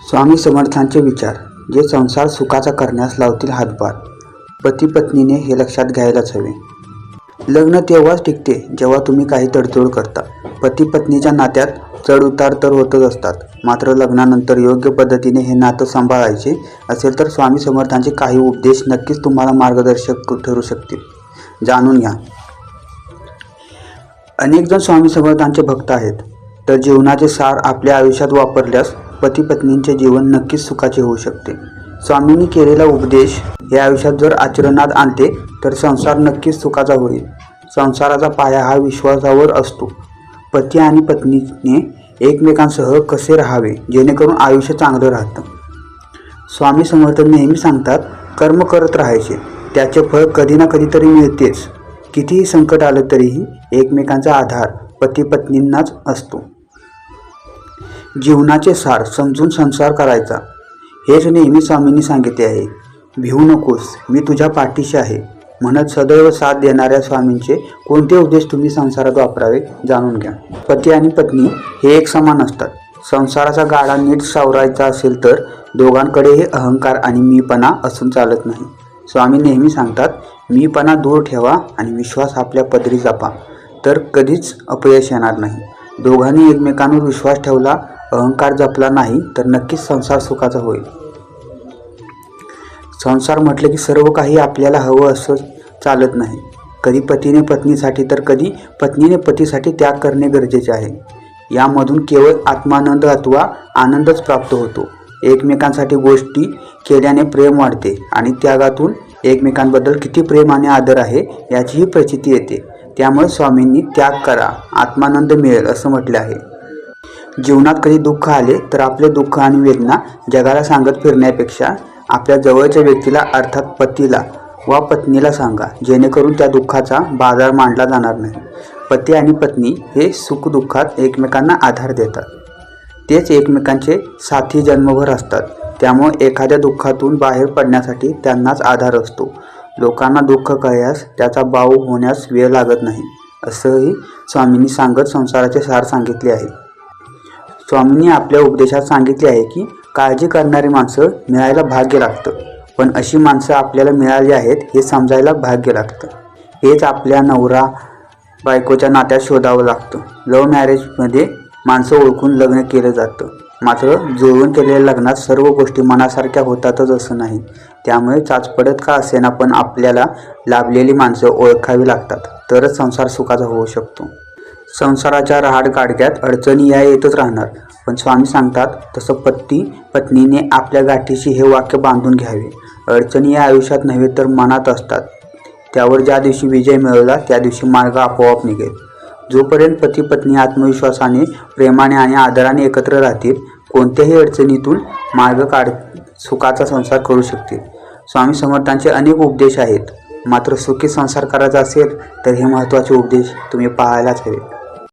स्वामी समर्थांचे विचार जे संसार सुखाचा करण्यास लावतील हातभार. पती पत्नीने हे लक्षात घ्यायलाच हवे. लग्न तेव्हाच टिकते जेव्हा तुम्ही काही तडजोड करता. पती पत्नीच्या नात्यात चढ उतार तर होतच असतात, मात्र लग्नानंतर योग्य पद्धतीने हे नातं सांभाळायचे असेल तर स्वामी समर्थांचे काही उपदेश नक्कीच तुम्हाला मार्गदर्शक ठरू शकतील. जाणून घ्या. अनेक जण स्वामी समर्थांचे भक्त आहेत, तर जीवनाचे सार आपल्या आयुष्यात वापरल्यास पती पत्नींचे जीवन नक्कीच सुखाचे होऊ शकते. स्वामींनी केलेला उपदेश हे आयुष्यात जर आचरणात आणले तर संसार नक्कीच सुखाचा होईल. संसाराचा पाया हा विश्वासावर असतो. पती आणि पत्नीने एकमेकांसह कसे राहावे जेणेकरून आयुष्य चांगलं राहतं. स्वामी समर्थ नेहमी सांगतात, कर्म करत राहायचे, त्याचे फळ कधी ना कधीतरी मिळतेच. कितीही संकट आलं तरीही एकमेकांचा आधार पती पत्नींनाच असतो. जीवनाचे सार समजून संसार करायचा हेच नेहमी स्वामींनी सांगितले आहे. भिवू नकोस, मी तुझ्या पाठीशी आहे म्हणत सदैव साथ देणाऱ्या स्वामींचे कोणते उपदेश तुम्ही संसारात वापरावे जाणून घ्या. पती आणि पत्नी हे एक समान असतात. संसाराचा गाडा नीट सावरायचा असेल तर दोघांकडेही अहंकार आणि मीपणा असून चालत नाही. स्वामी नेहमी सांगतात, मीपणा दूर ठेवा आणि विश्वास आपल्या पदरी जपा, तर कधीच अपयश येणार नाही. दोघांनी एकमेकांवर विश्वास ठेवला, अहंकार जपला नाही तर नक्कीच संसार सुखाचा होईल. संसार म्हटलं की सर्व काही आपल्याला हवं असं चालत नाही. कधी पतीने पत्नीसाठी तर कधी पत्नीने पतीसाठी त्याग करणे गरजेचे आहे. यामधून केवळ आत्मानंद अथवा आनंदच प्राप्त होतो. एकमेकांसाठी गोष्टी केल्याने प्रेम वाढते आणि त्यागातून एकमेकांबद्दल किती प्रेम आणि आदर आहे याचीही प्रचिती येते. त्यामुळे स्वामींनी त्याग करा, आत्मानंद मिळेल असं म्हटले आहे. जीवनात कधी दुःख आले तर आपले दुःख आणि वेदना जगाला सांगत फिरण्यापेक्षा आपल्या जवळच्या व्यक्तीला अर्थात पतीला वा पत्नीला सांगा, जेणेकरून त्या दुःखाचा बाजार मांडला जाणार नाही. पती आणि पत्नी हे सुखदुःखात एकमेकांना आधार देतात. तेच एकमेकांचे साथी जन्मभर असतात. त्यामुळे एखाद्या दुःखातून बाहेर पडण्यासाठी त्यांनाच आधार असतो. लोकांना दुःख कळल्यास त्याचा बाऊ होण्यास वेळ लागत नाही असंही स्वामींनी सांगत संसाराचे सार सांगितले आहे. स्वामींनी आपल्या उपदेशात सांगितले आहे की काळजी करणारी माणसं मिळायला भाग्य लागतं, पण अशी माणसं आपल्याला मिळाली आहेत हे समजायला भाग्य लागतं. हेच आपल्या नवरा बायकोच्या नात्यात शोधावं लागतं. लव्ह मॅरेजमध्ये माणसं ओळखून लग्न केलं जातं, मात्र जुळवून केलेल्या लग्नात सर्व गोष्टी मनासारख्या होतातच असं नाही. त्यामुळे चाचपडत का असेना पण आपल्याला लाभलेली माणसं ओळखावी लागतात, तरच संसार सुखाचा होऊ शकतो. संसाराच्या रहाड गाडग्यात अडचणी या येतच राहणार, पण स्वामी सांगतात तसं पती पत्नीने आपल्या गाठीशी हे वाक्य बांधून घ्यावे. अडचणी या आयुष्यात नव्हे तर मनात असतात. त्यावर ज्या दिवशी विजय मिळवला त्या दिवशी मार्ग आपोआप निघेल. जोपर्यंत पती पत्नी आत्मविश्वासाने, प्रेमाने आणि आदराने एकत्र राहतील, कोणत्याही अडचणीतून मार्ग सुखाचा संसार करू शकतील. स्वामी समर्थांचे अनेक उपदेश आहेत, मात्र सुखी संसार करायचा असेल तर हे महत्त्वाचे उपदेश तुम्ही पाळायलाच हवे.